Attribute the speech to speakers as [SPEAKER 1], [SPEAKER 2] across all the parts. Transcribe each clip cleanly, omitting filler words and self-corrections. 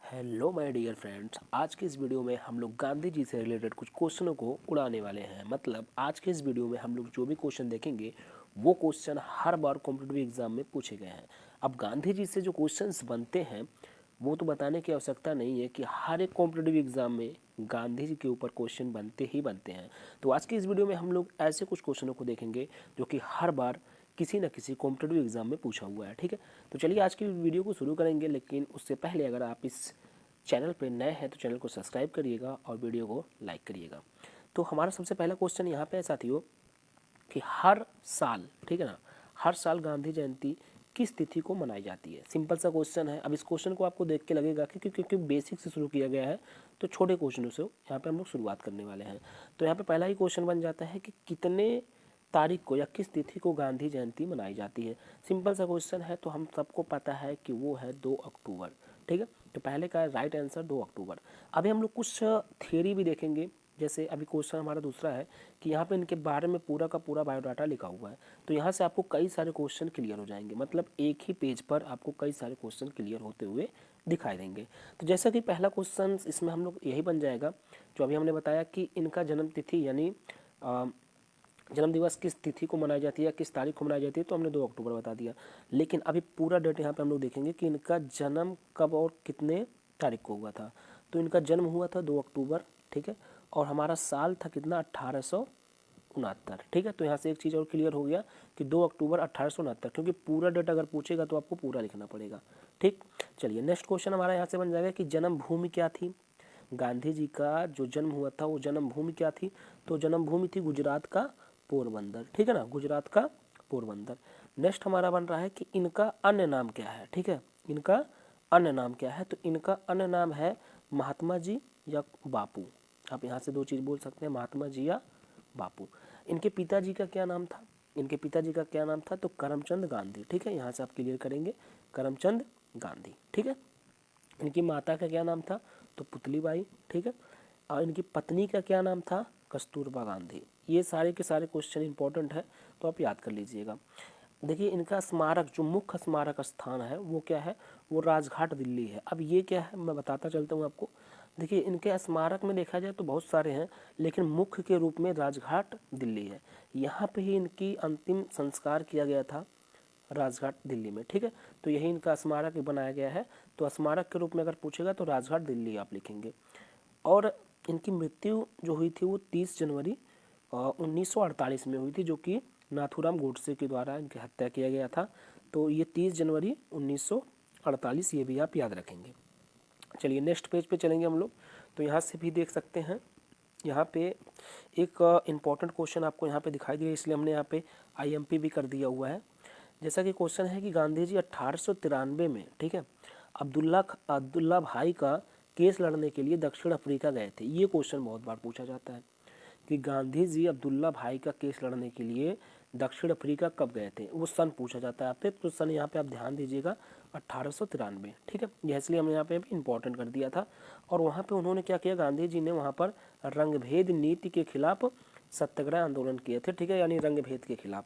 [SPEAKER 1] Hello my dear friends, आज के इस वीडियो में हम लोग गांधी जी से रिलेटेड कुछ क्वेश्चनों को उड़ाने वाले हैं। मतलब आज के इस वीडियो में हम लोग जो भी क्वेश्चन देखेंगे वो क्वेश्चन हर बार कॉम्पिटिटिव एग्जाम में पूछे गए हैं। अब गांधी जी से जो क्वेश्चंस बनते हैं वो तो बताने की आवश्यकता नहीं है कि हर एक कॉम्पिटिटिव एग्जाम में गांधी जी के ऊपर क्वेश्चन बनते ही बनते हैं। तो आज के इस वीडियो में हम लोग ऐसे कुछ क्वेश्चनों को देखेंगे जो कि हर बार किसी न किसी कॉम्पिटिटिव एग्जाम में पूछा हुआ है। ठीक है, तो चलिए आज की वीडियो को शुरू करेंगे। लेकिन उससे पहले अगर आप इस चैनल पर नए हैं तो चैनल को सब्सक्राइब करिएगा और वीडियो को लाइक करिएगा। तो हमारा सबसे पहला क्वेश्चन यहाँ पे है साथियों कि हर साल, ठीक है ना, हर साल गांधी जयंती किस तिथि को मनाई जाती है। सिंपल सा क्वेश्चन है। अब इस क्वेश्चन को आपको देख के लगेगा कि क्योंकि बेसिक से शुरू किया गया है तो छोटे क्वेश्चनों से यहाँ पे हम लोग शुरुआत करने वाले हैं। तो यहाँ पे पहला ही क्वेश्चन बन जाता है कि कितने तारीख को या किस तिथि को गांधी जयंती मनाई जाती है। सिंपल सा क्वेश्चन है, तो हम सबको पता है कि वो है 2 अक्टूबर। ठीक है, तो पहले का राइट आंसर 2 अक्टूबर। अभी हम लोग कुछ थियरी भी देखेंगे। जैसे अभी क्वेश्चन हमारा दूसरा है कि यहाँ पे इनके बारे में पूरा का पूरा बायोडाटा लिखा हुआ है। तो यहाँ से आपको कई सारे क्वेश्चन क्लियर हो जाएंगे। मतलब एक ही पेज पर आपको कई सारे क्वेश्चन क्लियर होते हुए दिखाई देंगे। तो जैसा कि पहला क्वेश्चन इसमें हम लोग यही बन जाएगा जो अभी हमने बताया कि इनका जन्म तिथि यानी जन्म दिवस किस तिथि को मनाई जाती है, किस तारीख को मनाई जाती है, तो हमने 2 अक्टूबर बता दिया। लेकिन अभी पूरा डेट यहाँ पे हम लोग देखेंगे कि इनका जन्म कब और कितने तारीख को हुआ था। तो इनका जन्म हुआ था 2 अक्टूबर। ठीक है, और हमारा साल था कितना, 1869। ठीक है, तो यहाँ से एक चीज़ और क्लियर हो गया कि 2 अक्टूबर 1869, क्योंकि पूरा डेट अगर पूछेगा तो आपको पूरा लिखना पड़ेगा। ठीक, चलिए नेक्स्ट क्वेश्चन हमारा यहाँ से बन जाएगा कि जन्म भूमि क्या थी। गांधी जी का जो जन्म हुआ था वो जन्म भूमि क्या थी, तो जन्म भूमि थी गुजरात का पोरबंदर। ठीक है ना, गुजरात का पोरबंदर। नेक्स्ट हमारा बन रहा है कि इनका अन्य नाम क्या है। ठीक है, इनका अन्य नाम क्या है, तो इनका अन्य नाम है महात्मा जी या बापू। आप यहाँ से दो चीज़ बोल सकते हैं, महात्मा जी या बापू। इनके पिताजी का क्या नाम था, इनके पिताजी का क्या नाम था, तो करमचंद गांधी। ठीक है, यहाँ से आप क्लियर करेंगे करमचंद गांधी। ठीक है, इनकी माता का क्या नाम था, तो पुतलीबाई। ठीक है, और इनकी पत्नी का क्या नाम था, कस्तूरबा गांधी। ये सारे के सारे क्वेश्चन इंपॉर्टेंट है, तो आप याद कर लीजिएगा। देखिए इनका स्मारक, जो मुख्य स्मारक स्थान है वो क्या है, वो राजघाट दिल्ली है। अब ये क्या है मैं बताता चलता हूँ आपको। देखिए इनके स्मारक में देखा जाए तो बहुत सारे हैं, लेकिन मुख्य के रूप में राजघाट दिल्ली है। यहाँ पे ही इनकी अंतिम संस्कार किया गया था, राजघाट दिल्ली में। ठीक है, तो यही इनका स्मारक बनाया गया है। तो स्मारक के रूप में अगर पूछेगा तो राजघाट दिल्ली आप लिखेंगे। और इनकी मृत्यु जो हुई थी वो 30 जनवरी 1948 में हुई थी, जो कि नाथूराम गोडसे के द्वारा इनकी हत्या किया गया था। तो ये 30 जनवरी 1948, ये भी आप याद रखेंगे। चलिए नेक्स्ट पेज पे चलेंगे हम लोग। तो यहाँ से भी देख सकते हैं, यहाँ पे एक इम्पॉर्टेंट क्वेश्चन आपको यहाँ पे दिखाई दिया, इसलिए हमने यहाँ पे IMP भी कर दिया हुआ है। जैसा कि क्वेश्चन है कि गांधी जी 1893 में, ठीक है, अब्दुल्ला भाई का केस लड़ने के लिए दक्षिण अफ्रीका गए थे। ये क्वेश्चन बहुत बार पूछा जाता है कि गांधी जी अब्दुल्ला भाई का केस लड़ने के लिए दक्षिण अफ्रीका कब गए थे, वो सन पूछा जाता है आपसे। तो सन यहाँ पे आप ध्यान दीजिएगा 1893। ठीक है, यह इसलिए हमने यहाँ पे भी इम्पोर्टेंट कर दिया था। और वहाँ पे उन्होंने क्या किया, गांधी जी ने वहाँ पर रंगभेद नीति के खिलाफ सत्याग्रह आंदोलन किए थे। ठीक है, यानी रंगभेद के खिलाफ।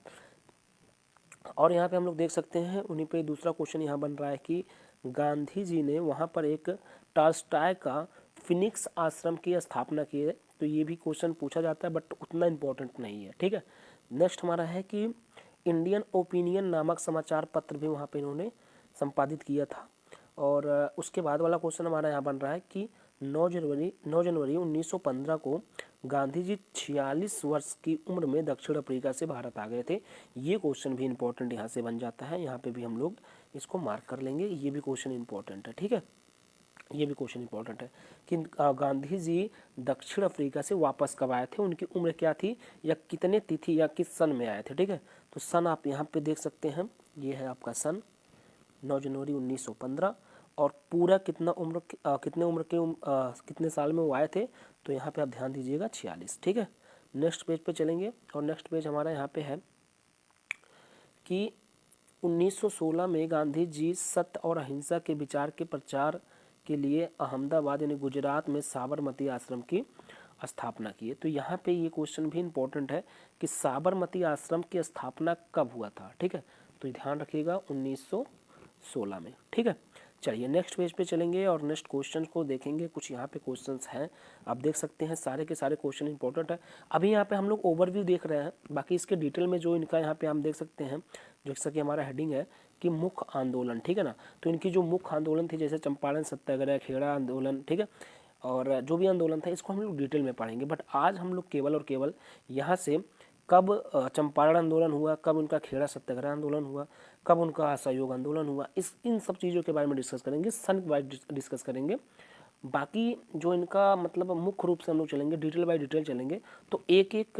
[SPEAKER 1] और यहाँ पे हम लोग देख सकते हैं उन्हीं पे दूसरा क्वेश्चन यहाँ बन रहा है कि गांधी जी ने वहाँ पर एक टॉल्स्टॉय का फिनिक्स आश्रम की स्थापना की है। तो ये भी क्वेश्चन पूछा जाता है, बट उतना इम्पोर्टेंट नहीं है। ठीक है, नेक्स्ट हमारा है कि इंडियन ओपिनियन नामक समाचार पत्र भी वहाँ पे इन्होंने संपादित किया था। और उसके बाद वाला क्वेश्चन हमारा यहाँ बन रहा है कि 9 जनवरी 1915 को गांधी जी 46 वर्ष की उम्र में दक्षिण अफ्रीका से भारत आ गए थे। ये क्वेश्चन भी इंपॉर्टेंट यहाँ से बन जाता है, यहाँ पे भी हम लोग इसको मार्क कर लेंगे। ये भी क्वेश्चन इंपॉर्टेंट है। ठीक है, ये भी क्वेश्चन इंपॉर्टेंट है कि गांधी जी दक्षिण अफ्रीका से वापस कब आए थे, उनकी उम्र क्या थी, या कितने तिथि या किस सन में आए थे। ठीक है, तो सन आप यहाँ पे देख सकते हैं, ये है आपका सन 9 जनवरी 1915। और पूरा कितना उम्र कितने उम्र के कितने साल में वो आए थे, तो यहाँ पे आप ध्यान दीजिएगा 46। ठीक है, नेक्स्ट पेज पे चलेंगे। और नेक्स्ट पेज हमारा यहाँ पे है कि 1916 में गांधी जी सत्य और अहिंसा के विचार के प्रचार के लिए अहमदाबाद यानी गुजरात में साबरमती आश्रम की स्थापना की है। तो यहाँ पे ये क्वेश्चन भी इम्पोर्टेंट है कि साबरमती आश्रम की स्थापना कब हुआ था। ठीक है, तो ध्यान रखिएगा 1916 में। ठीक है, चलिए नेक्स्ट पेज पे चलेंगे और नेक्स्ट क्वेश्चन को देखेंगे। कुछ यहाँ पे क्वेश्चंस हैं, आप देख सकते हैं सारे के सारे क्वेश्चन इंपॉर्टेंट है। अभी यहाँ पे हम लोग ओवरव्यू देख रहे हैं, बाकी इसके डिटेल में जो इनका यहाँ पे हम देख सकते हैं, जैसा कि हमारा हेडिंग है कि मुख्य आंदोलन, ठीक है ना। तो इनकी जो मुख्य आंदोलन थी, जैसे चंपारण सत्याग्रह, खेड़ा आंदोलन, ठीक है, और जो भी आंदोलन था इसको हम लोग डिटेल में पढ़ेंगे। बट आज हम लोग केवल और केवल यहाँ से कब चंपारण आंदोलन हुआ, कब उनका खेड़ा सत्याग्रह आंदोलन हुआ, कब उनका असहयोग आंदोलन हुआ, इन सब चीज़ों के बारे में डिस्कस करेंगे, सन वाइज डिस्कस करेंगे। बाकी जो इनका मतलब मुख्य रूप से हम लोग चलेंगे, डिटेल बाय डिटेल चलेंगे, तो एक एक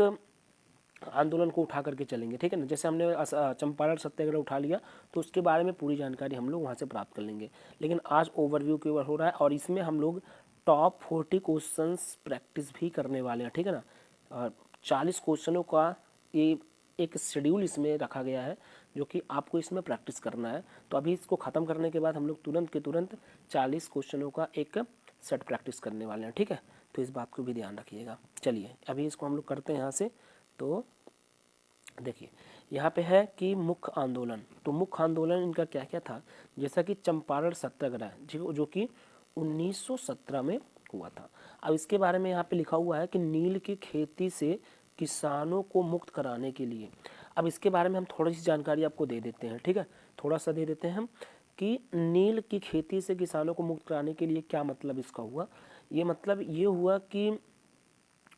[SPEAKER 1] आंदोलन को उठा करके चलेंगे, ठीक है ना। जैसे हमने चंपारण सत्याग्रह उठा लिया तो उसके बारे में पूरी जानकारी हम लोग वहाँ से प्राप्त कर लेंगे। लेकिन आज ओवरव्यू केवल हो रहा है और इसमें हम लोग टॉप 40 क्वेश्चंस प्रैक्टिस भी करने वाले हैं, ठीक है ना। 40 क्वेश्चनों का ये एक शेड्यूल इसमें रखा गया है जो कि आपको इसमें प्रैक्टिस करना है। तो अभी इसको ख़त्म करने के बाद हम लोग तुरंत के तुरंत 40 क्वेश्चनों का एक सेट प्रैक्टिस करने वाले हैं, ठीक है। तो इस बात को भी ध्यान रखिएगा। चलिए अभी इसको हम लोग करते हैं यहाँ से। तो देखिए यहाँ पे है कि मुख्य आंदोलन, तो मुख्य आंदोलन इनका क्या क्या था, जैसा कि चंपारण सत्याग्रह जो कि 1917 में हुआ था। अब इसके बारे में यहाँ पे लिखा हुआ है कि नील की खेती से किसानों को मुक्त कराने के लिए। अब इसके बारे में हम थोड़ी सी जानकारी आपको दे देते हैं, ठीक है, थोड़ा सा दे देते हैं हम कि नील की खेती से किसानों को मुक्त कराने के लिए क्या मतलब इसका हुआ। ये मतलब ये हुआ कि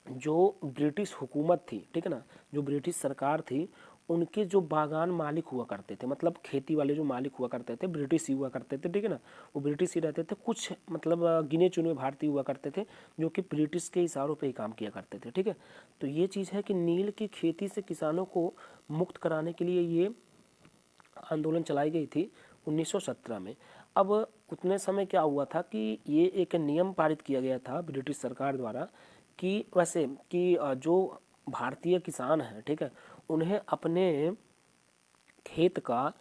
[SPEAKER 1] जो ब्रिटिश हुकूमत थी, ठीक है ना, जो ब्रिटिश सरकार थी, उनके जो बागान मालिक हुआ करते थे, मतलब खेती वाले जो मालिक हुआ करते थे ब्रिटिश ही हुआ करते थे, ठीक है ना, वो ब्रिटिश ही रहते थे। कुछ मतलब गिने चुने भारतीय हुआ करते थे जो कि ब्रिटिश के इशारों पे ही काम किया करते थे, ठीक है। तो ये चीज़ है कि नील की खेती से किसानों को मुक्त कराने के लिए ये आंदोलन चलाई गई थी 1917 में। अब उतने समय क्या हुआ था कि ये एक नियम पारित किया गया था ब्रिटिश सरकार द्वारा कि वैसे कि जो भारतीय किसान हैं, ठीक है, उन्हें अपने खेत का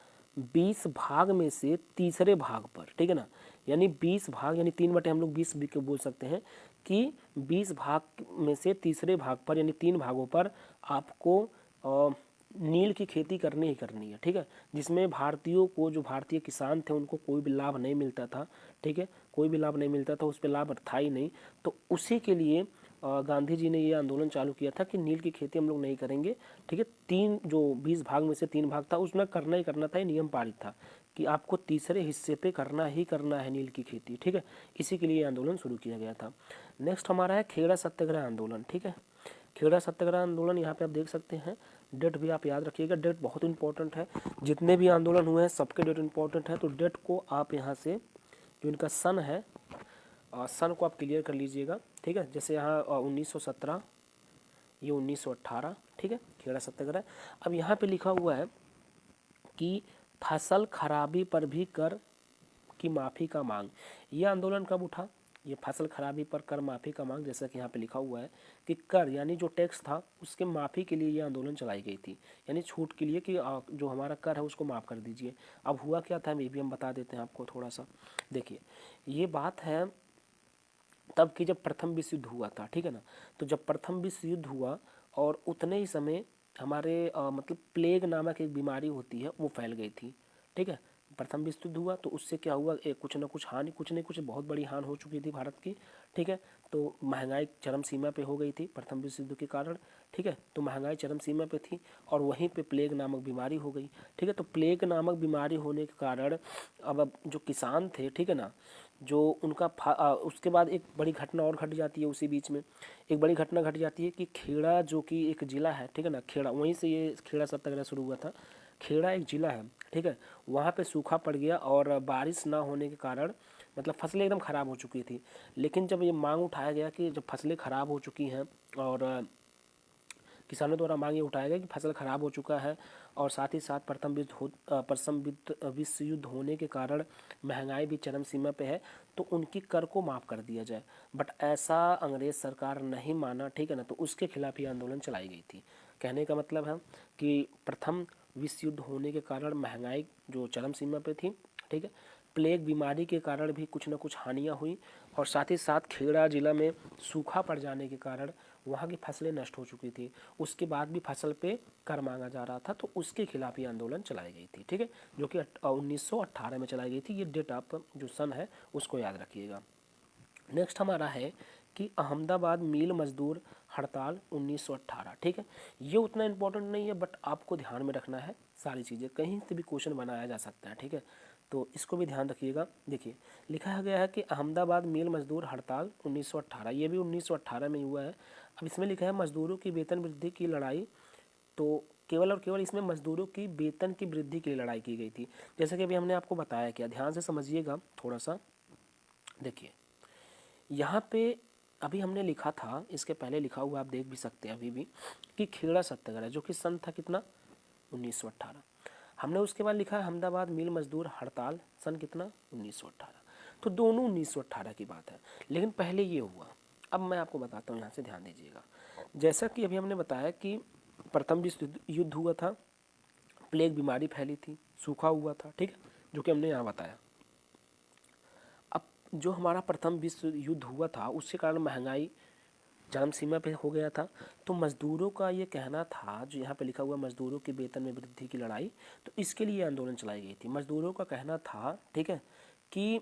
[SPEAKER 1] 20 भाग में से तीसरे भाग पर, ठीक है ना, यानी 20 भाग यानी 3 बटे हम लोग 20 भी के बोल सकते हैं कि 20 भाग में से तीसरे भाग पर यानी 3 भागों पर आपको नील की खेती करनी ही करनी है, ठीक है। जिसमें भारतीयों को, जो भारतीय किसान थे, उनको कोई भी लाभ नहीं मिलता था, ठीक है, कोई भी लाभ नहीं मिलता था, उस पर लाभ था ही नहीं। तो उसी के लिए गांधी जी ने ये आंदोलन चालू किया था कि नील की खेती हम लोग नहीं करेंगे, ठीक है। 20 भाग में से 3 भाग था, उसमें करना ही करना था, ये नियम पारित था कि आपको तीसरे हिस्से पे करना ही करना है नील की खेती, ठीक है। इसी के लिए ये आंदोलन शुरू किया गया था। नेक्स्ट हमारा है खेड़ा सत्याग्रह आंदोलन, ठीक है। खेड़ा सत्याग्रह आंदोलन यहाँ पे आप देख सकते हैं, डेट भी आप याद रखिएगा, डेट बहुत इंपॉर्टेंट है। जितने भी आंदोलन हुए हैं सबके डेट इंपॉर्टेंट है, तो डेट को आप यहाँ से जो इनका सन है, सन को आप क्लियर कर लीजिएगा, ठीक है। जैसे यहाँ 1917, ये 1918, ठीक है, खेड़ा सत्याग्रह। अब यहाँ पे लिखा हुआ है कि फसल खराबी पर भी कर की माफ़ी का मांग। ये आंदोलन कब उठा, ये फसल खराबी पर कर माफ़ी का मांग, जैसा कि यहाँ पे लिखा हुआ है कि कर यानी जो टैक्स था उसके माफ़ी के लिए ये आंदोलन चलाई गई थी, यानी छूट के लिए कि जो हमारा कर है उसको माफ़ कर दीजिए। अब हुआ क्या था ये भी हम बता देते हैं आपको थोड़ा सा। देखिए ये बात है तब कि जब प्रथम विश्व युद्ध हुआ था, ठीक है ना। तो जब प्रथम विश्व युद्ध हुआ और उतने ही समय हमारे मतलब प्लेग नामक एक बीमारी होती है वो फैल गई थी, ठीक है। प्रथम विश्व युद्ध हुआ तो उससे क्या हुआ, कुछ ना कुछ हानि, कुछ नहीं कुछ बहुत बड़ी हानि हो चुकी थी भारत की, ठीक है। तो महंगाई चरम सीमा पे हो गई थी प्रथम विश्व युद्ध के कारण, ठीक है। तो महंगाई चरम सीमा पे थी और वहीं पे प्लेग नामक बीमारी हो गई, ठीक है। तो प्लेग नामक बीमारी होने के कारण अब जो किसान थे, ठीक है ना, जो उनका उसके बाद एक बड़ी घटना और घट जाती है, उसी बीच में एक बड़ी घटना घट जाती है कि खेड़ा जो कि एक ज़िला है, ठीक है ना, खेड़ा, वहीं से ये खेड़ा सत्याग्रह शुरू हुआ था। खेड़ा एक ज़िला है, ठीक है, वहाँ पे सूखा पड़ गया और बारिश ना होने के कारण मतलब फसलें एकदम ख़राब हो चुकी थी। लेकिन जब ये मांग उठाया गया कि जब फसलें ख़राब हो चुकी हैं और किसानों द्वारा मांग ये उठाया गया कि फसल खराब हो चुका है और साथ ही साथ प्रथम विश्व युद्ध होने के कारण महंगाई भी चरम सीमा पे है, तो उनकी कर को माफ़ कर दिया जाए। बट ऐसा अंग्रेज़ सरकार नहीं माना, ठीक है ना, तो उसके खिलाफ ये आंदोलन चलाई गई थी। कहने का मतलब है कि प्रथम विश्व युद्ध होने के कारण महंगाई जो चरम सीमा पे थी, ठीक है, प्लेग बीमारी के कारण भी कुछ न कुछ हानियाँ हुई और साथ ही साथ खेड़ा जिला में सूखा पड़ जाने के कारण वहाँ की फसलें नष्ट हो चुकी थी। उसके बाद भी फसल पे कर मांगा जा रहा था, तो उसके खिलाफ ये आंदोलन चलाई गई थी, ठीक है, जो कि 1918 में चलाई गई थी। ये डेट आप जो सन है उसको याद रखिएगा। नेक्स्ट हमारा है कि अहमदाबाद मिल मजदूर हड़ताल 1918, ठीक है। ये उतना इम्पोर्टेंट नहीं है, बट आपको ध्यान में रखना है सारी चीज़ें, कहीं से भी क्वेश्चन बनाया जा सकता है, ठीक है, तो इसको भी ध्यान रखिएगा। देखिए लिखा गया है कि अहमदाबाद मिल मजदूर हड़ताल 1918, ये भी 1918 में हुआ है। अब इसमें लिखा है मजदूरों की वेतन वृद्धि की लड़ाई, तो केवल और केवल इसमें मजदूरों की वेतन की वृद्धि की लड़ाई की गई थी। जैसे कि अभी हमने आपको बताया, क्या ध्यान से समझिएगा थोड़ा सा। देखिए यहाँ पे अभी हमने लिखा था, इसके पहले लिखा हुआ आप देख भी सकते हैं अभी भी, कि खेड़ा सत्याग्रह, जो कि सन था कितना, 1918। हमने उसके बाद लिखा है अहमदाबाद मिल मजदूर हड़ताल, सन कितना, 1918। तो दोनों 1918 की बात है, लेकिन पहले ये हुआ। अब मैं आपको बताता हूँ, यहाँ से ध्यान दीजिएगा। जैसा कि अभी हमने बताया कि प्रथम विश्व युद्ध हुआ था, प्लेग बीमारी फैली थी, सूखा हुआ था, ठीक है, जो कि हमने यहाँ बताया। अब जो हमारा प्रथम विश्व युद्ध हुआ था, उसके कारण महंगाई चरम सीमा पे हो गया था। तो मजदूरों का ये कहना था, जो यहाँ पे लिखा हुआ मजदूरों के वेतन में वृद्धि की लड़ाई, तो इसके लिए आंदोलन चलाई गई थी। मजदूरों का कहना था, ठीक है, कि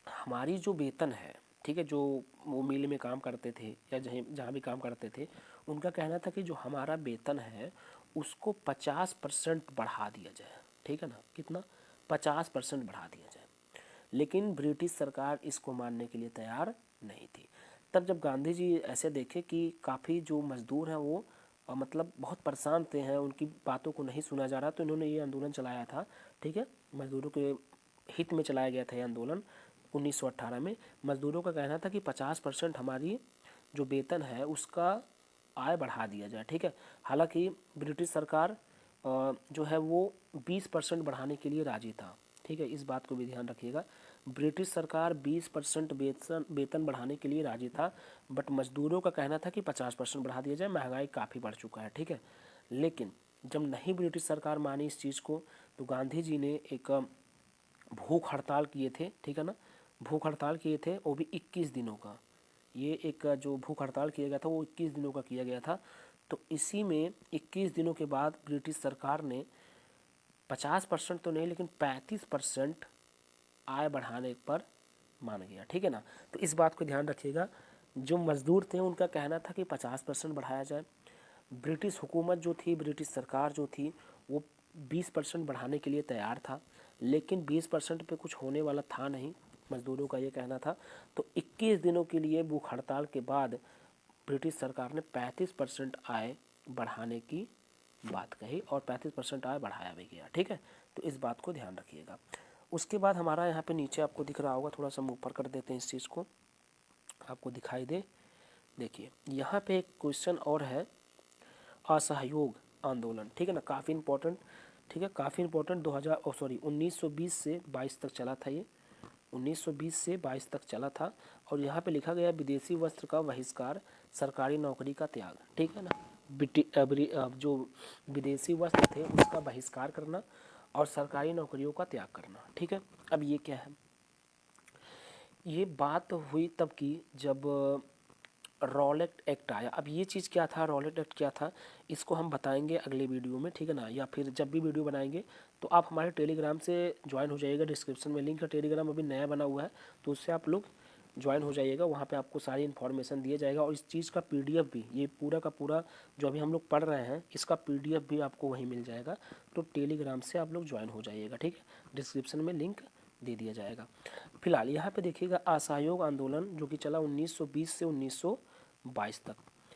[SPEAKER 1] हमारी जो वेतन है, ठीक है, जो वो मिल में काम करते थे या जहाँ जहाँ भी काम करते थे, उनका कहना था कि जो हमारा वेतन है उसको 50% बढ़ा दिया जाए, ठीक है ना, कितना, 50% बढ़ा दिया जाए। लेकिन ब्रिटिश सरकार इसको मानने के लिए तैयार नहीं थी। तब जब गांधी जी ऐसे देखे कि काफ़ी जो मजदूर हैं वो मतलब बहुत परेशान थे हैं, उनकी बातों को नहीं सुना जा रहा, तो इन्होंने ये आंदोलन चलाया था, ठीक है, मजदूरों के हित में चलाया गया था ये आंदोलन 1918 में। मजदूरों का कहना था कि 50% हमारी जो वेतन है उसका आय बढ़ा दिया जाए, ठीक है। हालांकि ब्रिटिश सरकार जो है वो 20% बढ़ाने के लिए राजी था, ठीक है, इस बात को भी ध्यान रखिएगा। ब्रिटिश सरकार 20% वेतन बढ़ाने के लिए राजी था, बट मजदूरों का कहना था कि 50% बढ़ा दिया जाए, महंगाई काफ़ी बढ़ चुका है, ठीक है। लेकिन जब नहीं ब्रिटिश सरकार मानी इस चीज़ को, तो गांधी जी ने एक भूख हड़ताल किए थे, ठीक है ना, भूख हड़ताल किए थे, वो भी 21 दिनों का। ये एक जो भूख हड़ताल किया गया था वो 21 दिनों का किया गया था। तो इसी में 21 दिनों के बाद ब्रिटिश सरकार ने 50% तो नहीं, लेकिन 35% आय बढ़ाने पर मान गया, ठीक है ना। तो इस बात को ध्यान रखिएगा। जो मजदूर थे उनका कहना था कि 50% बढ़ाया जाए। ब्रिटिश हुकूमत जो थी, ब्रिटिश सरकार जो थी, वो 20% बढ़ाने के लिए तैयार था, लेकिन 20% पे कुछ होने वाला था नहीं, मजदूरों का ये कहना था। तो 21 दिनों के लिए भूख हड़ताल के बाद ब्रिटिश सरकार ने 35% आय बढ़ाने की बात कही और 35% आय बढ़ाया भी गया, ठीक है। तो इस बात को ध्यान रखिएगा। उसके बाद हमारा यहाँ पे नीचे आपको दिख रहा होगा, थोड़ा सा हम ऊपर कर देते हैं इस चीज़ को, आपको दिखाई दे। देखिए यहाँ पे एक क्वेश्चन और है, असहयोग आंदोलन, ठीक है ना, काफ़ी इंपॉर्टेंट, ठीक है, काफ़ी इंपॉर्टेंट। 1920 से 22 तक चला था ये, 1920 से 22 तक चला था। और यहाँ पे लिखा गया विदेशी वस्त्र का बहिष्कार, सरकारी नौकरी का त्याग, ठीक है ना, जो विदेशी वस्त्र थे उसका बहिष्कार करना और सरकारी नौकरियों का त्याग करना, ठीक है। अब ये क्या है, ये बात हुई तब की जब रॉलेट एक्ट आया। अब ये चीज़ क्या था, रॉलेट एक्ट क्या था, इसको हम बताएंगे अगले वीडियो में, ठीक है ना, या फिर जब भी वीडियो बनाएंगे तो आप हमारे टेलीग्राम से ज्वाइन हो जाइएगा। डिस्क्रिप्शन में लिंक है, टेलीग्राम अभी नया बना हुआ है, तो उससे आप लोग ज्वाइन हो जाइएगा, वहाँ पे आपको सारी इन्फॉर्मेशन दिया जाएगा। और इस चीज़ का पीडीएफ भी, ये पूरा का पूरा जो अभी हम लोग पढ़ रहे हैं, इसका पीडीएफ भी आपको वहीं मिल जाएगा। तो टेलीग्राम से आप लोग ज्वाइन हो जाइएगा, ठीक है, डिस्क्रिप्शन में लिंक दे दिया जाएगा। फिलहाल यहाँ पे देखिएगा असहयोग आंदोलन जो कि चला 1920 से 1922 तक।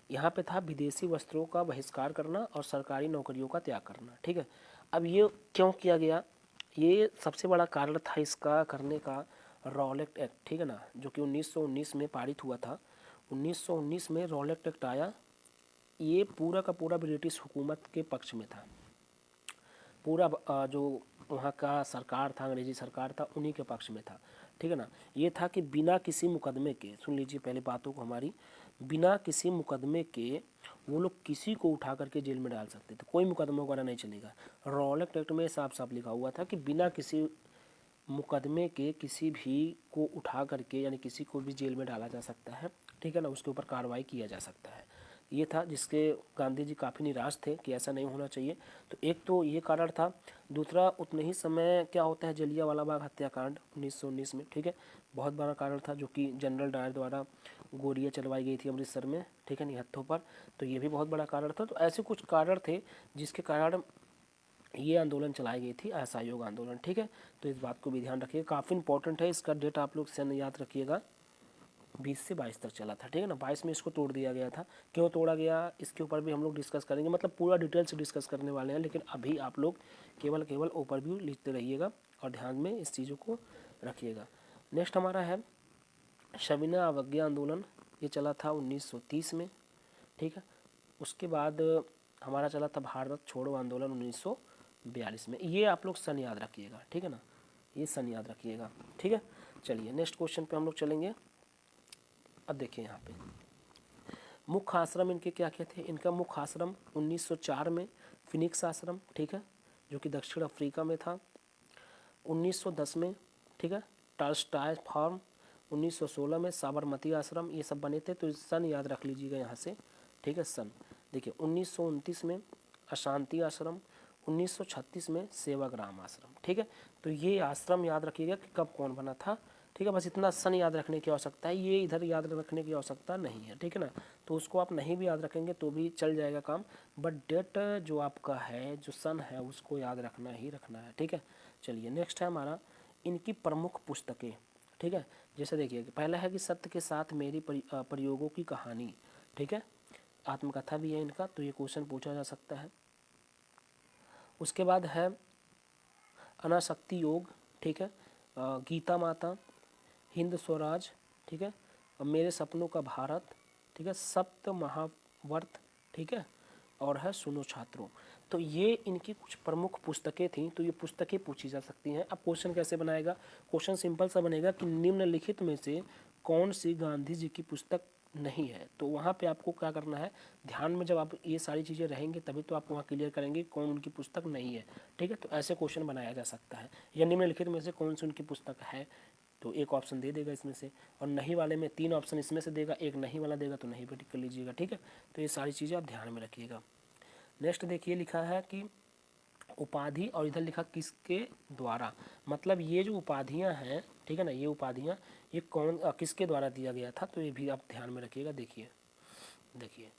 [SPEAKER 1] यहाँ पे था विदेशी वस्त्रों का बहिष्कार करना और सरकारी नौकरियों का त्याग करना, ठीक है। अब ये क्यों किया गया, ये सबसे बड़ा कारण था इसका करने का रॉलेट एक्ट, ठीक है ना, जो कि 1919 में पारित हुआ था। 1919 में रॉलेट एक्ट आया, ये पूरा का पूरा ब्रिटिश हुकूमत के पक्ष में था। पूरा जो वहाँ का सरकार था, अंग्रेजी सरकार था, उन्हीं के पक्ष में था, ठीक है ना। ये था कि बिना किसी मुकदमे के, सुन लीजिए पहले बातों को हमारी, बिना किसी मुकदमे के वो लोग किसी को उठा करके जेल में डाल सकते थे, कोई मुकदमा वगैरह नहीं चलेगा। रॉलेट एक्ट में साफ साफ लिखा हुआ था कि बिना किसी मुकदमे के किसी भी को उठा करके यानी किसी को भी जेल में डाला जा सकता है, ठीक है ना, उसके ऊपर कार्रवाई किया जा सकता है। ये था जिसके गांधी जी काफ़ी निराश थे कि ऐसा नहीं होना चाहिए। तो एक तो ये कारण था। दूसरा, उतने ही समय क्या होता है जलियांवाला बाग हत्याकांड 1919 में, ठीक है, बहुत बड़ा कारण था, जो कि जनरल डायर द्वारा गोलियां चलवाई गई थी अमृतसर में, ठीक है, निहत्थों पर। तो ये भी बहुत बड़ा कारण था। तो ऐसे कुछ कारण थे जिसके कारण ये आंदोलन चलाई गई थी, असहयोग आंदोलन, ठीक है। तो इस बात को भी ध्यान रखिएगा, काफ़ी इंपॉर्टेंट है। इसका डेट आप लोग सन याद रखिएगा, 20 से 22 तक चला था, ठीक है ना। 22 में इसको तोड़ दिया गया था। क्यों तोड़ा गया इसके ऊपर भी हम लोग डिस्कस करेंगे, मतलब पूरा डिटेल से डिस्कस करने वाले हैं। लेकिन अभी आप लोग केवल ओवरव्यू लिखते रहिएगा और ध्यान में इस चीज़ों को रखिएगा। नेक्स्ट हमारा है सविनय अवज्ञा आंदोलन। ये चला था 1930 में, ठीक है। उसके बाद हमारा चला था भारत छोड़ो आंदोलन 1942 में। ये आप लोग सन याद रखिएगा, ठीक है ना, ये सन याद रखिएगा, ठीक है। चलिए नेक्स्ट क्वेश्चन पे हम लोग चलेंगे। अब देखिए यहाँ पे मुख्य आश्रम इनके क्या क्या थे। इनका मुख्य आश्रम 1904 में फिनिक्स आश्रम, ठीक है, जो कि दक्षिण अफ्रीका में था। 1910 में, ठीक है, टॉल्स्टॉय फार्म। 1916 में साबरमती आश्रम। ये सब बने थे। तो सन याद रख लीजिएगा यहाँ से, ठीक है, सन। देखिए 1929 में अशांति आश्रम। 1936 में सेवाग्राम आश्रम, ठीक है। तो ये आश्रम याद रखिएगा कि कब कौन बना था, ठीक है। बस इतना सन याद रखने की आवश्यकता है, ये इधर याद रखने की आवश्यकता नहीं है, ठीक है ना। तो उसको आप नहीं भी याद रखेंगे तो भी चल जाएगा काम, बट डेट जो आपका है, जो सन है, उसको याद रखना ही रखना है, ठीक है। चलिए नेक्स्ट है हमारा इनकी प्रमुख पुस्तकें, ठीक है। जैसे देखिए पहला है कि सत्य के साथ मेरी प्रयोगों की कहानी, ठीक है, आत्मकथा भी है इनका, तो ये क्वेश्चन पूछा जा सकता है। उसके बाद है अनासक्ति योग, ठीक है, गीता माता, हिंद स्वराज, ठीक है, और मेरे सपनों का भारत, ठीक है, सप्त महावर्त, ठीक है, और है सुनो छात्रों। तो ये इनकी कुछ प्रमुख पुस्तकें थीं। तो ये पुस्तकें पूछी जा सकती हैं। अब क्वेश्चन कैसे बनाएगा, क्वेश्चन सिंपल सा बनेगा कि निम्नलिखित में से कौन सी गांधी जी की पुस्तक नहीं है। तो वहाँ पे आपको क्या करना है, ध्यान में जब आप ये सारी चीज़ें रहेंगे तभी तो आप वहाँ क्लियर करेंगे कौन उनकी पुस्तक नहीं है, ठीक है। तो ऐसे क्वेश्चन बनाया जा सकता है, या निम्नलिखित में से कौन सी उनकी पुस्तक है, तो एक ऑप्शन दे देगा इसमें से, और नहीं वाले में 3 ऑप्शन इसमें से देगा, एक नहीं वाला देगा तो नहीं पे टिक कर लीजिएगा, ठीक है। तो ये सारी चीज़ें आप ध्यान में रखिएगा। नेक्स्ट देखिए लिखा है कि उपाधि, और इधर लिखा किसके द्वारा, मतलब ये जो उपाधियां हैं, ठीक है ना, ये उपाधियां ये कौन किसके द्वारा दिया गया था, तो ये भी आप ध्यान में रखिएगा। देखिए देखिए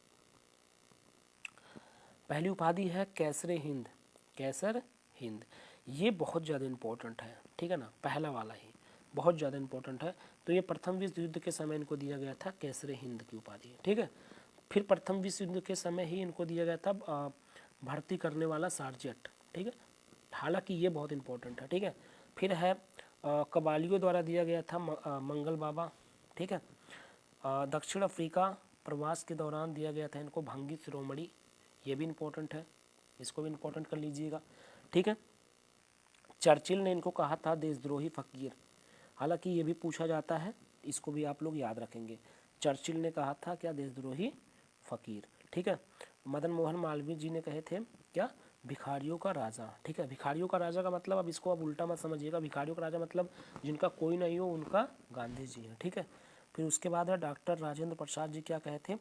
[SPEAKER 1] पहली उपाधि है कैसरे हिंद, कैसर हिंद। ये बहुत ज़्यादा इम्पोर्टेंट है, ठीक है ना, पहला वाला ही बहुत ज़्यादा इम्पोर्टेंट है। तो ये प्रथम विश्व युद्ध के समय इनको दिया गया था कैसरे हिंद की उपाधि, ठीक है। फिर प्रथम विश्व युद्ध के समय ही इनको दिया गया था भर्ती करने वाला सार्जेंट, ठीक है। हालांकि ये बहुत इंपॉर्टेंट है, ठीक है। फिर है कबालियों द्वारा दिया गया था मंगल बाबा, ठीक है। दक्षिण अफ्रीका प्रवास के दौरान दिया गया था इनको भंगी शिरोमणि, ये भी इम्पोर्टेंट है, इसको भी इम्पोर्टेंट कर लीजिएगा, ठीक है। चर्चिल ने इनको कहा था देशद्रोही फकीर, हालांकि ये भी पूछा जाता है, इसको भी आप लोग याद रखेंगे। चर्चिल ने कहा था क्या, देशद्रोही फकीर, ठीक है। मदन मोहन मालवीय जी ने कहे थे क्या, भिखारियों का राजा, ठीक है। भिखारियों का राजा का मतलब, अब इसको आप उल्टा मत समझिएगा, भिखारियों का राजा मतलब जिनका कोई नहीं हो उनका गांधी जी हैं, ठीक है। फिर उसके बाद है डॉक्टर राजेंद्र प्रसाद जी क्या कहे थे,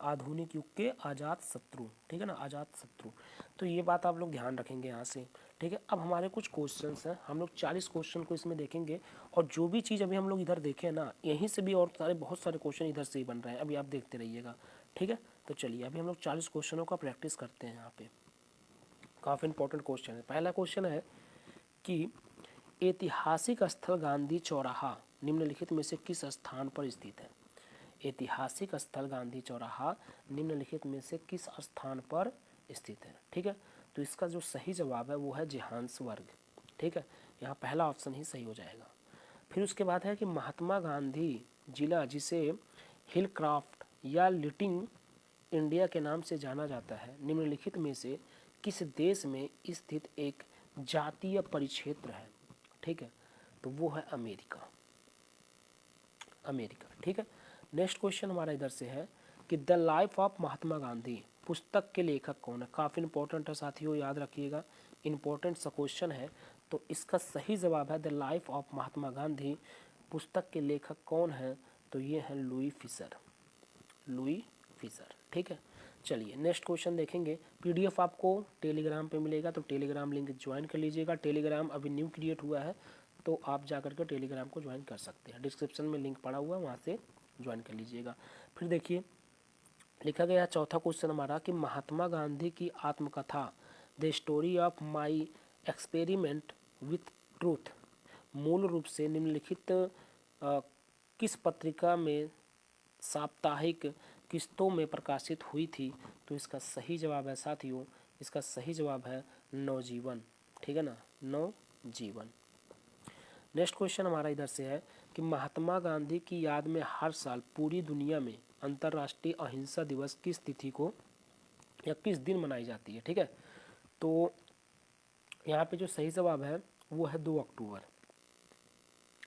[SPEAKER 1] आधुनिक युग के आज़ाद शत्रु, ठीक है ना, आज़ाद शत्रु। तो ये बात आप लोग ध्यान रखेंगे यहाँ से, ठीक है। अब हमारे कुछ क्वेश्चंस हैं, हम लोग 40 क्वेश्चन को इसमें देखेंगे, और जो भी चीज़ अभी हम लोग इधर देखें ना, यहीं से भी और सारे बहुत सारे क्वेश्चन इधर से ही बन रहे हैं, अभी आप देखते रहिएगा, ठीक है। तो चलिए अभी हम लोग 40 क्वेश्चनों का प्रैक्टिस करते हैं। यहाँ पे काफ़ी इंपॉर्टेंट क्वेश्चन है। पहला क्वेश्चन है कि ऐतिहासिक स्थल गांधी चौराहा निम्नलिखित में से किस स्थान पर स्थित है। ऐतिहासिक स्थल गांधी चौराहा निम्नलिखित में से किस स्थान पर स्थित है, ठीक है। तो इसका जो सही जवाब है वो है जोहान्सबर्ग, ठीक है। यहाँ पहला ऑप्शन ही सही हो जाएगा। फिर उसके बाद है कि महात्मा गांधी जिला जिसे हिलक्राफ्ट या लिटिल इंडिया के नाम से जाना जाता है, निम्नलिखित में से किस देश में स्थित एक जातीय परिक्षेत्र है, ठीक है। तो वो है अमेरिका, अमेरिका, ठीक है। नेक्स्ट क्वेश्चन हमारा इधर से है कि the life of Mahatma Gandhi पुस्तक के लेखक कौन है। काफ़ी इंपॉर्टेंट है साथियों, याद रखिएगा, इंपॉर्टेंट सा क्वेश्चन है। तो इसका सही जवाब है the life of Mahatma Gandhi. पुस्तक के लेखक कौन हैं? तो ये हैं लुई फिशर, लुई फिशर। ठीक है, चलिए नेक्स्ट क्वेश्चन देखेंगे। पीडीएफ आपको टेलीग्राम पे मिलेगा, तो टेलीग्राम लिंक ज्वाइन कर लीजिएगा। टेलीग्राम अभी न्यू क्रिएट हुआ है, तो आप जा करके टेलीग्राम को ज्वाइन कर सकते हैं। डिस्क्रिप्शन में लिंक पड़ा हुआ है, वहाँ से ज्वाइन कर लीजिएगा। फिर देखिए लिखा गया चौथा क्वेश्चन हमारा कि महात्मा गांधी की आत्मकथा the story of my experiment with truth मूल रूप से निम्नलिखित किस पत्रिका में साप्ताहिक किस्तों में प्रकाशित हुई थी? तो इसका सही जवाब है साथियों, इसका सही जवाब है नवजीवन। ठीक है ना, नवजीवन। नेक्स्ट क्वेश्चन हमारा इधर से है कि महात्मा गांधी की याद में हर साल पूरी दुनिया में अंतर्राष्ट्रीय अहिंसा दिवस किस तिथि को या किस दिन मनाई जाती है? ठीक है, तो यहाँ पे जो सही जवाब है वो है 2 अक्टूबर।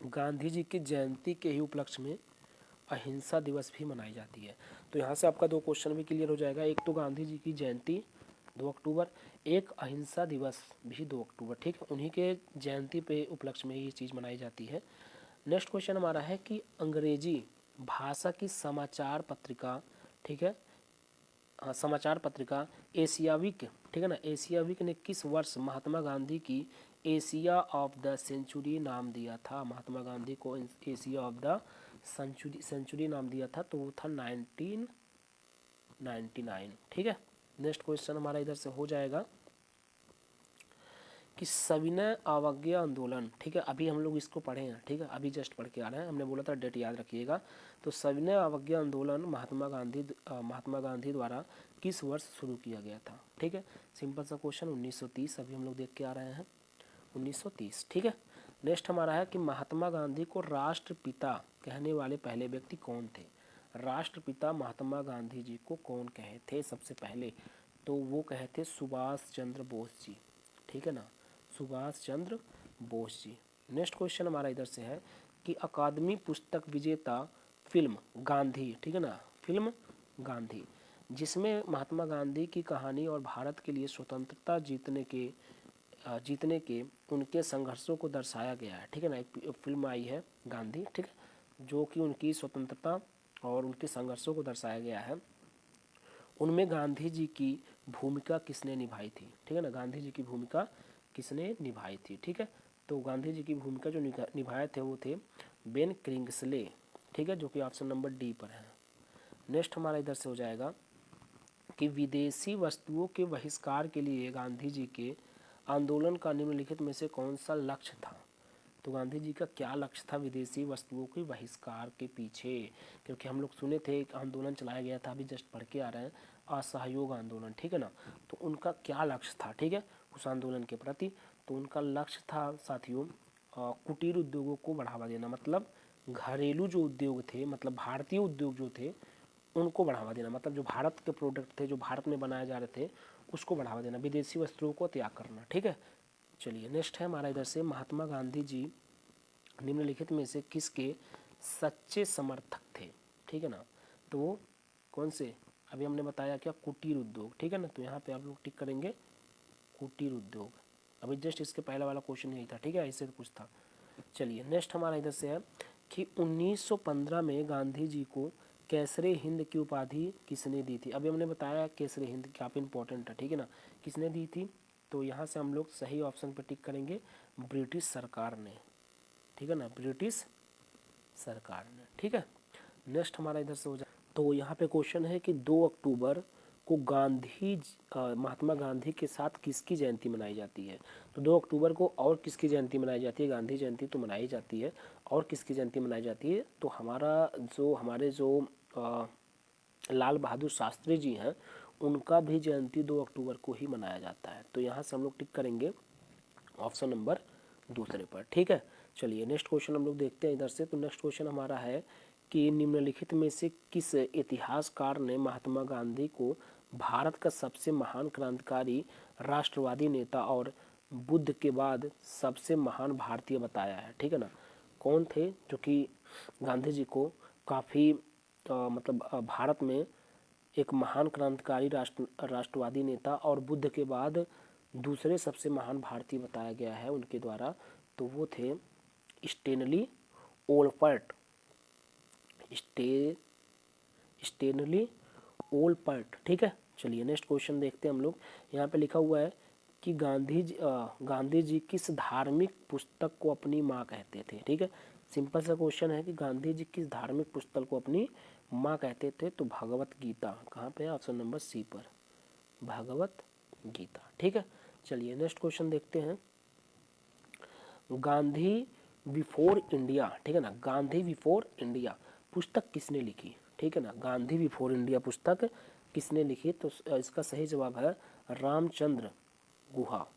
[SPEAKER 1] गांधी जी की जयंती के ही उपलक्ष्य में अहिंसा दिवस भी मनाई जाती है। तो यहाँ से आपका 2 क्वेश्चन भी क्लियर हो जाएगा। एक तो गांधी जी की जयंती 2 अक्टूबर, एक अहिंसा दिवस भी 2 अक्टूबर। ठीक है, उन्हीं के जयंती पे उपलक्ष्य में ये चीज़ मनाई जाती है। नेक्स्ट क्वेश्चन हमारा है कि अंग्रेजी भाषा की समाचार पत्रिका, ठीक है, हाँ, समाचार पत्रिका एशियाविक, ठीक है ना, एशियाविक ने किस वर्ष महात्मा गांधी की एशिया ऑफ द सेंचुरी नाम दिया था? महात्मा गांधी को एशिया ऑफ द सेंचुरी नाम दिया था, तो वो था 1999। ठीक है, नेक्स्ट क्वेश्चन हमारा इधर से हो जाएगा कि सविनय अवज्ञा आंदोलन, ठीक है, अभी हम लोग इसको पढ़े हैं। ठीक है, अभी जस्ट पढ़ के आ रहे हैं, हमने बोला था डेट याद रखिएगा। तो सविनय अवज्ञा आंदोलन महात्मा गांधी द्वारा किस वर्ष शुरू किया गया था? ठीक है, सिंपल सा क्वेश्चन 1930, अभी हम लोग देख के आ रहे हैं 1930। ठीक है, नेक्स्ट हमारा है कि महात्मा गांधी को राष्ट्रपिता कहने वाले पहले व्यक्ति कौन थे? राष्ट्रपिता महात्मा गांधी जी को कौन कहे थे सबसे पहले? तो वो कहे थे सुभाष चंद्र बोस जी। ठीक है ना, सुभाष चंद्र बोस जी। नेक्स्ट क्वेश्चन हमारा इधर से है कि अकादमी पुस्तक विजेता फिल्म गांधी, ठीक है ना, फिल्म गांधी जिसमें महात्मा गांधी की कहानी और भारत के लिए स्वतंत्रता जीतने के उनके संघर्षों को दर्शाया गया है। ठीक है ना, एक फिल्म आई है गांधी, ठीक है, जो कि उनकी स्वतंत्रता और उनके संघर्षों को दर्शाया गया है। उनमें गांधी जी की भूमिका किसने निभाई थी? ठीक है ना, गांधी जी की भूमिका किसने निभाई थी? ठीक है, तो गांधी जी की भूमिका जो निभाए थे वो थे बेन किंग्सले। ठीक है, जो कि ऑप्शन नंबर डी पर है। नेक्स्ट हमारा इधर से हो जाएगा कि विदेशी वस्तुओं के बहिष्कार के लिए गांधी जी के आंदोलन का निम्नलिखित में से कौन सा लक्ष्य था? तो गांधी जी का क्या लक्ष्य था विदेशी वस्तुओं के बहिष्कार के पीछे? क्योंकि हम लोग सुने थे एक आंदोलन चलाया गया था, अभी जस्ट पढ़ के आ रहे हैं, असहयोग आंदोलन। ठीक है ना, तो उनका क्या लक्ष्य था? ठीक है, उस आंदोलन के प्रति तो उनका लक्ष्य था साथियों कुटीर उद्योगों को बढ़ावा देना। मतलब घरेलू जो उद्योग थे, मतलब भारतीय उद्योग जो थे उनको बढ़ावा देना। मतलब जो भारत के प्रोडक्ट थे, जो भारत में बनाए जा रहे थे, उसको बढ़ावा देना, विदेशी वस्तुओं को त्याग करना। ठीक है, चलिए नेक्स्ट है हमारा इधर से महात्मा गांधी जी निम्नलिखित में से किसके सच्चे समर्थक थे? ठीक है ना, तो वो कौन से? अभी हमने बताया क्या, कुटीर उद्योग। ठीक है ना, तो यहाँ पे आप लोग टिक करेंगे कुटीर उद्योग। अभी जस्ट इसके पहला वाला क्वेश्चन यही था। ठीक है, इससे कुछ था। चलिए नेक्स्ट हमारा इधर से है कि 1915 में गांधी जी को केसरे हिंद की उपाधि किसने दी थी? अभी हमने बताया केसरे हिंद काफ़ी इंपॉर्टेंट है। ठीक है ना, किसने दी थी? तो यहाँ से हम लोग सही ऑप्शन पर टिक करेंगे, ब्रिटिश सरकार ने। ठीक है ना, ब्रिटिश सरकार ने। ठीक है, नेक्स्ट हमारा इधर से हो जाए, तो यहाँ पे क्वेश्चन है कि 2 अक्टूबर को महात्मा गांधी के साथ किसकी जयंती मनाई जाती है? तो 2 अक्टूबर को और किसकी जयंती मनाई जाती है? गांधी जयंती तो मनाई जाती है, और किसकी जयंती मनाई जाती है? तो हमारे जो लाल बहादुर शास्त्री जी हैं, उनका भी जयंती 2 अक्टूबर को ही मनाया जाता है। तो यहाँ से हम लोग टिक करेंगे ऑप्शन नंबर दूसरे पर। ठीक है, चलिए नेक्स्ट क्वेश्चन हम लोग देखते हैं इधर से। तो नेक्स्ट क्वेश्चन हमारा है कि निम्नलिखित में से किस इतिहासकार ने महात्मा गांधी को भारत का सबसे महान क्रांतिकारी, राष्ट्रवादी नेता और बुद्ध के बाद सबसे महान भारतीय बताया है? ठीक है ना, कौन थे जो कि गांधी जी को काफ़ी भारत में एक महान क्रांतिकारी राष्ट्रवादी नेता और बुद्ध के बाद दूसरे सबसे महान भारतीय बताया गया है उनके द्वारा, तो वो थे स्टेनली ओलपर्ट। स्टेनली ओलपर्ट, ठीक है। चलिए नेक्स्ट क्वेश्चन देखते हैं हम लोग। यहाँ पे लिखा हुआ है कि गांधी जी किस धार्मिक पुस्तक को अपनी माँ कहते थे, ठीक है। सिंपल सा क्वेश्चन है कि गांधी जी किस धार्मिक पुस्तक को अपनी माँ कहते थे, तो भगवत गीता। कहाँ पे है? ऑप्शन नंबर सी पर, भगवत गीता, ठीक है। चलिए नेक्स्ट क्वेश्चन देखते हैं। गांधी बिफोर इंडिया, ठीक है ना, गांधी बिफोर इंडिया पुस्तक किसने लिखी, ठीक है ना, गांधी बिफोर इंडिया पुस्तक किसने लिखी, तो इसका सही जवाब है रामचंद्र गुहा।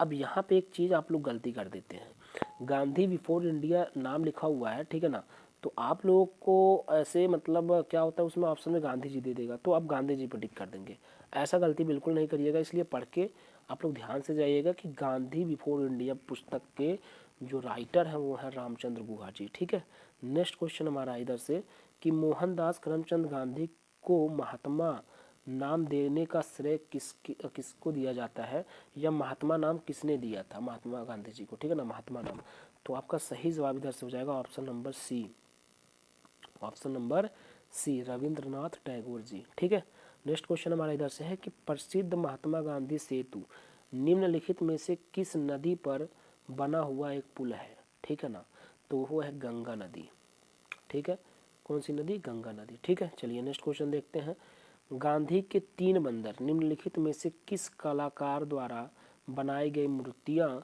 [SPEAKER 1] अब यहाँ पे एक चीज़ आप लोग गलती कर देते हैं, गांधी बिफोर इंडिया नाम लिखा हुआ है, ठीक है ना, तो आप लोगों को ऐसे मतलब क्या होता है उसमें ऑप्शन में गांधी जी दे देगा तो आप गांधी जी पर टिक कर देंगे। ऐसा गलती बिल्कुल नहीं करिएगा, इसलिए पढ़ के आप लोग ध्यान से जाइएगा कि गांधी बिफोर इंडिया पुस्तक के जो राइटर हैं वो है रामचंद्र गुहा जी, ठीक है। नेक्स्ट क्वेश्चन हमारा इधर से कि मोहनदास करमचंद गांधी को महात्मा नाम देने का श्रेय किसको दिया जाता है, या महात्मा नाम किसने दिया था महात्मा गांधी जी को, ठीक है ना, महात्मा नाम। तो आपका सही जवाब इधर से हो जाएगा option number C, option number C Rabindranath Tagore ji, ठीक है। नेक्स्ट क्वेश्चन हमारा इधर से है कि प्रसिद्ध महात्मा गांधी सेतु निम्नलिखित में से किस नदी पर बना हुआ एक पुल है, ठीक है ना, तो वो है गंगा नदी, ठीक है। कौन सी नदी? गंगा नदी, ठीक है। चलिए नेक्स्ट क्वेश्चन देखते हैं। गांधी के 3 बंदर निम्नलिखित में से किस कलाकार द्वारा बनाई गई मूर्तियां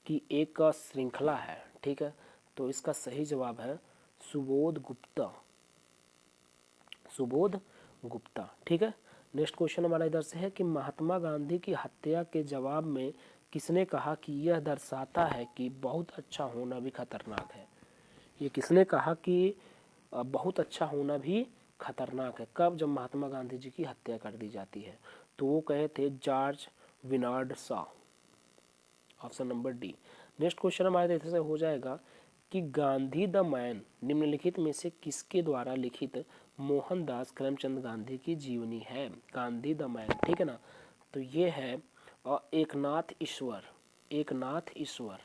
[SPEAKER 1] की एक श्रृंखला है, ठीक है, तो इसका सही जवाब है सुबोध गुप्ता, सुबोध गुप्ता, ठीक है। नेक्स्ट क्वेश्चन हमारा इधर से है कि महात्मा गांधी की हत्या के जवाब में किसने कहा कि यह दर्शाता है कि बहुत अच्छा होना भी खतरनाक है। ये किसने कहा कि बहुत अच्छा होना भी खतरनाक है, कब? जब महात्मा गांधी जी की हत्या कर दी जाती है, तो वो कहे थे George Bernard Shaw, option number D. Next question हमारे इधर से हो जाएगा कि गांधी द मैन निम्नलिखित में से किसके द्वारा लिखित मोहनदास करमचंद गांधी की जीवनी है, गांधी द मैन, ठीक है ना, तो ये है एकनाथ ईश्वर, एकनाथ ईश्वर,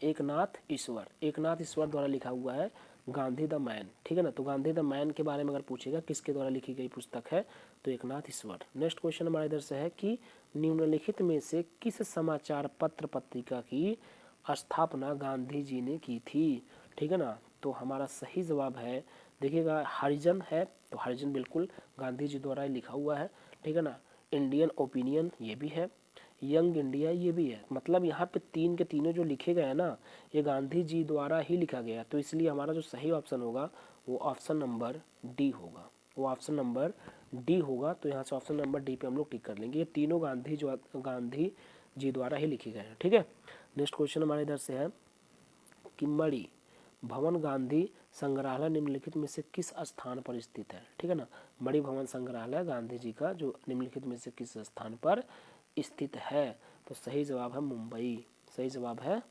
[SPEAKER 1] एकनाथ ईश्वर, एकनाथ ईश्वर द्वारा लिखा हुआ है गांधी द मैन, ठीक है ना। तो गांधी द मैन के बारे में अगर पूछेगा किसके द्वारा लिखी गई पुस्तक है, तो एकनाथ ईश्वर। नेक्स्ट क्वेश्चन हमारे इधर से है कि निम्नलिखित में से किस समाचार पत्र पत्रिका की स्थापना गांधी जी ने की थी, ठीक है ना, तो हमारा सही जवाब है, देखिएगा हरिजन है, तो हरिजन बिल्कुल गांधी जी द्वारा लिखा हुआ है, ठीक है ना। इंडियन ओपिनियन ये भी है, यंग इंडिया ये भी है, मतलब यहाँ पे तीन के तीनों जो लिखे गए हैं ना, ये गांधी जी द्वारा ही लिखा गया, तो इसलिए हमारा जो सही ऑप्शन होगा वो ऑप्शन नंबर डी होगा, वो ऑप्शन नंबर डी होगा। तो यहाँ से ऑप्शन नंबर डी पे हम लोग टिक कर लेंगे, ये तीनों गांधी जी द्वारा ही लिखे गए हैं, ठीक है। नेक्स्ट क्वेश्चन हमारे इधर से है कि मणि भवन गांधी संग्रहालय निम्नलिखित में से किस स्थान पर स्थित है, ठीक है ना, मणि भवन संग्रहालय गांधी जी का जो निम्नलिखित में से किस स्थान पर स्थित है, तो सही जवाब है मुंबई, सही जवाब है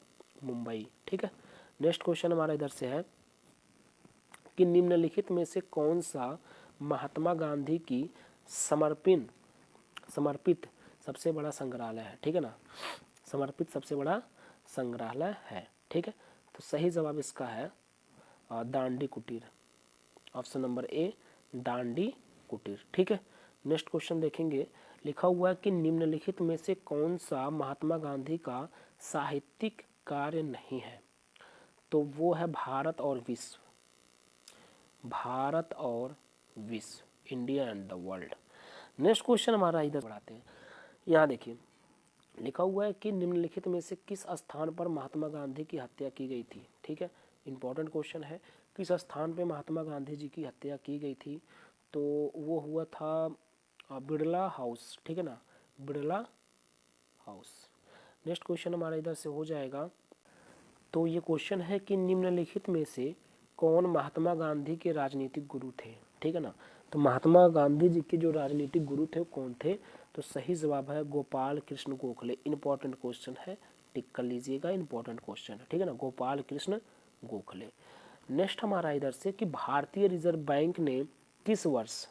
[SPEAKER 1] मुंबई, ठीक है। नेक्स्ट क्वेश्चन हमारा इधर से है कि निम्नलिखित में से कौन सा महात्मा गांधी की समर्पित सबसे बड़ा संग्रहालय है, ठीक है ना, समर्पित सबसे बड़ा संग्रहालय है, ठीक है। तो सही जवाब इसका है दांडी कुटीर, ऑप्शन नंबर ए दांडी कुटीर, ठीक है। नेक्स्ट क्वेश्चन देखेंगे, लिखा हुआ है कि निम्नलिखित में से कौन सा महात्मा गांधी का साहित्यिक कार्य नहीं है, तो वो है भारत और विश्व, भारत और विश्व, India and the world. Next question हमारा इधर बढ़ाते हैं, यहाँ देखिए लिखा हुआ है कि निम्नलिखित में से किस स्थान पर महात्मा गांधी की हत्या की गई थी, ठीक है, इंपॉर्टेंट क्वेश्चन है, किस स्थान पे महात्मा गांधी जी की हत्या की गई थी, तो वो हुआ था बिरला हाउस, ठीक है ना, बिरला हाउस। नेक्स्ट क्वेश्चन हमारा इधर से हो जाएगा, तो ये क्वेश्चन है कि निम्नलिखित में से कौन महात्मा गांधी के राजनीतिक गुरु थे, ठीक है ना, तो महात्मा गांधी जी के जो राजनीतिक गुरु थे वो कौन थे, तो सही जवाब है गोपाल कृष्ण गोखले, इंपॉर्टेंट क्वेश्चन है, टिक कर लीजिएगा, इंपॉर्टेंट क्वेश्चन है, ठीक है ना, गोपाल कृष्ण गोखले। नेक्स्ट हमारा इधर से कि भारतीय रिजर्व बैंक ने किस वर्ष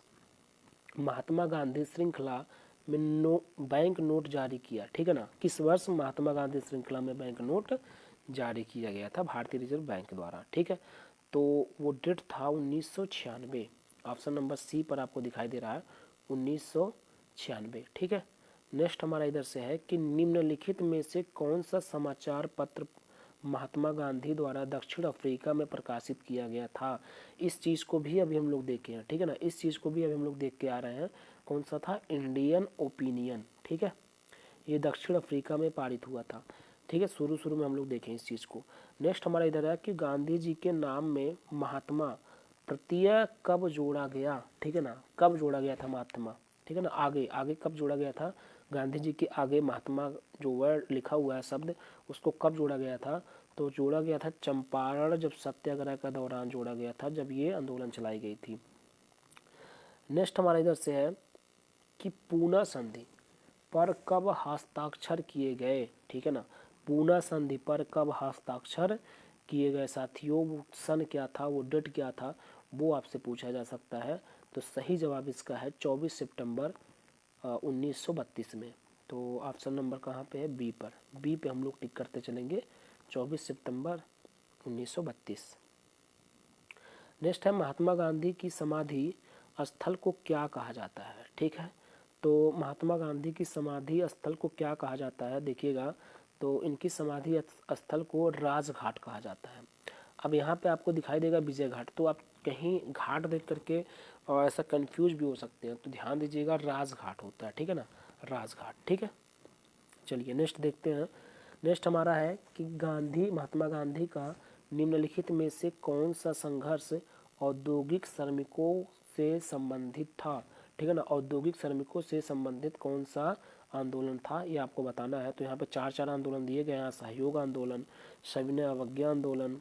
[SPEAKER 1] महात्मा गांधी श्रृंखला बैंक नोट जारी किया, ठीक है ना। किस वर्ष महात्मा गांधी श्रृंखला में बैंक नोट जारी किया गया था भारतीय रिजर्व बैंक द्वारा, ठीक है। तो वो डेट था 1996। ऑप्शन नंबर सी पर आपको दिखाई दे रहा है 1996, ठीक है। नेक्स्ट हमारा इधर से है कि निम्नलिखित में से कौन सा समाचार पत्र महात्मा गांधी द्वारा दक्षिण अफ्रीका में प्रकाशित किया गया था। इस चीज़ को भी अभी हम लोग देखे हैं, ठीक है ना। इस चीज़ को भी अभी हम लोग देख के आ रहे हैं। कौन सा था? इंडियन ओपिनियन, ठीक है। ये दक्षिण अफ्रीका में पारित हुआ था, ठीक है। शुरू में हम लोग देखें इस चीज़ को। नेक्स्ट हमारा इधर है कि गांधी जी के नाम में महात्मा प्रत्यय कब जोड़ा गया, ठीक है ना। कब जोड़ा गया था महात्मा, ठीक है ना। आगे आगे कब जोड़ा गया था? गांधी जी के आगे महात्मा जो वर्ड लिखा हुआ है शब्द, उसको कब जोड़ा गया था? तो जोड़ा गया था चंपारण जब सत्याग्रह का दौरान जोड़ा गया था, जब ये आंदोलन चलाई गई थी। नेक्स्ट हमारा इधर से है कि पूना संधि पर कब हस्ताक्षर किए गए, ठीक है ना। पूना संधि पर कब हस्ताक्षर किए गए साथियों, वो सन क्या था, वो डेट क्या था, वो आपसे पूछा जा सकता है। तो सही जवाब इसका है 24 सितंबर 1932 में। तो ऑप्शन नंबर कहाँ पे है? बी पर। बी पे हम लोग टिक करते चलेंगे, 24 सितंबर 1932। नेक्स्ट है महात्मा गांधी की समाधि स्थल को क्या कहा जाता है, ठीक है। तो महात्मा गांधी की समाधि स्थल को क्या कहा जाता है, देखिएगा। तो इनकी समाधि स्थल को राजघाट कहा जाता है। अब यहाँ पे आपको दिखाई देगा विजय घाट, तो आप कहीं घाट देख करके और ऐसा कंफ्यूज भी हो सकते हैं, तो ध्यान दीजिएगा राजघाट होता है, ठीक है ना, राजघाट, ठीक है। चलिए नेक्स्ट देखते हैं। नेक्स्ट हमारा है कि महात्मा गांधी का निम्नलिखित में से कौन सा संघर्ष औद्योगिक श्रमिकों से संबंधित था, ठीक है ना। औद्योगिक श्रमिकों से संबंधित कौन सा आंदोलन था, ये आपको बताना है। तो यहाँ पे चार आंदोलन दिए गए हैं: सहयोग आंदोलन, सविनय अवज्ञा आंदोलन,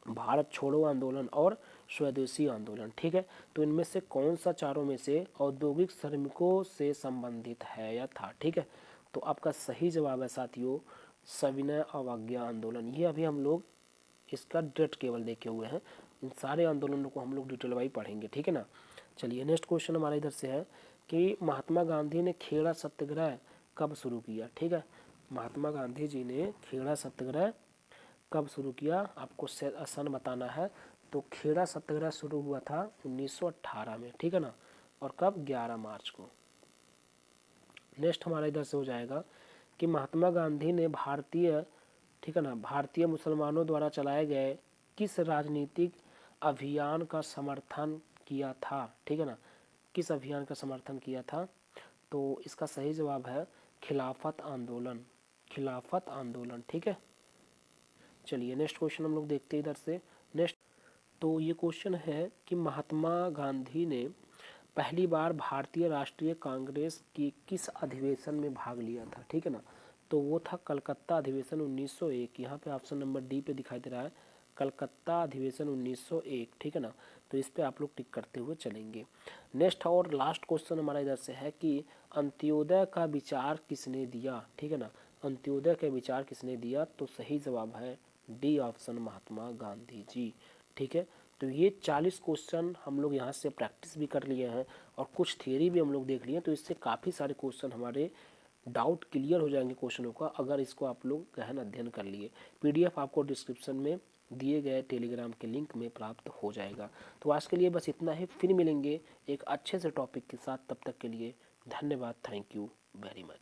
[SPEAKER 1] भारत छोड़ो आंदोलन और स्वदेशी आंदोलन, ठीक है। तो इनमें से कौन सा चारों में से औद्योगिक श्रमिकों से संबंधित है या था, ठीक है। तो आपका सही जवाब है साथियों सविनय अवज्ञा आंदोलन। ये अभी हम लोग इसका डेट केवल देखे हुए हैं, इन सारे आंदोलनों को हम लोग डिटेल वाइज पढ़ेंगे, ठीक है ना। चलिए नेक्स्ट क्वेश्चन हमारा इधर से है कि महात्मा गांधी ने खेड़ा सत्याग्रह कब शुरू किया, ठीक है। महात्मा गांधी जी ने खेड़ा सत्याग्रह कब शुरू किया, आपको सन बताना है। तो खेड़ा सत्याग्रह शुरू हुआ था 1918 में, ठीक है ना। और कब? 11 मार्च को। नेक्स्ट हमारा इधर से हो जाएगा कि महात्मा गांधी ने ठीक है ना, भारतीय मुसलमानों द्वारा चलाए गए किस राजनीतिक अभियान का समर्थन किया था, ठीक है ना। किस अभियान का समर्थन किया था? तो इसका सही जवाब है खिलाफत आंदोलन, खिलाफत आंदोलन, ठीक है। चलिए नेक्स्ट क्वेश्चन हम लोग देखते हैं इधर से। नेक्स्ट तो ये क्वेश्चन है कि महात्मा गांधी ने पहली बार भारतीय राष्ट्रीय कांग्रेस की किस अधिवेशन में भाग लिया था, ठीक है ना। तो वो था कलकत्ता अधिवेशन 1901। यहाँ पे ऑप्शन नंबर डी पे दिखाई दे रहा है कलकत्ता अधिवेशन 1901, ठीक है ना। तो इस पे आप लोग टिक करते हुए चलेंगे। नेक्स्ट और लास्ट क्वेश्चन हमारा इधर से है कि अंत्योदय का विचार किसने दिया, ठीक है ना। अंत्योदय का विचार किसने दिया? तो सही जवाब है डी ऑप्शन महात्मा गांधी जी, ठीक है। तो ये 40 क्वेश्चन हम लोग यहाँ से प्रैक्टिस भी कर लिए हैं और कुछ थियरी भी हम लोग देख लिए, तो इससे काफ़ी सारे क्वेश्चन हमारे डाउट क्लियर हो जाएंगे क्वेश्चनों का, अगर इसको आप लोग गहन अध्ययन कर लिए। पीडीएफ आपको डिस्क्रिप्शन में दिए गए टेलीग्राम के लिंक में प्राप्त हो जाएगा। तो आज के लिए बस इतना ही, फिर मिलेंगे एक अच्छे से टॉपिक के साथ। तब तक के लिए धन्यवाद, थैंक यू वेरी मच।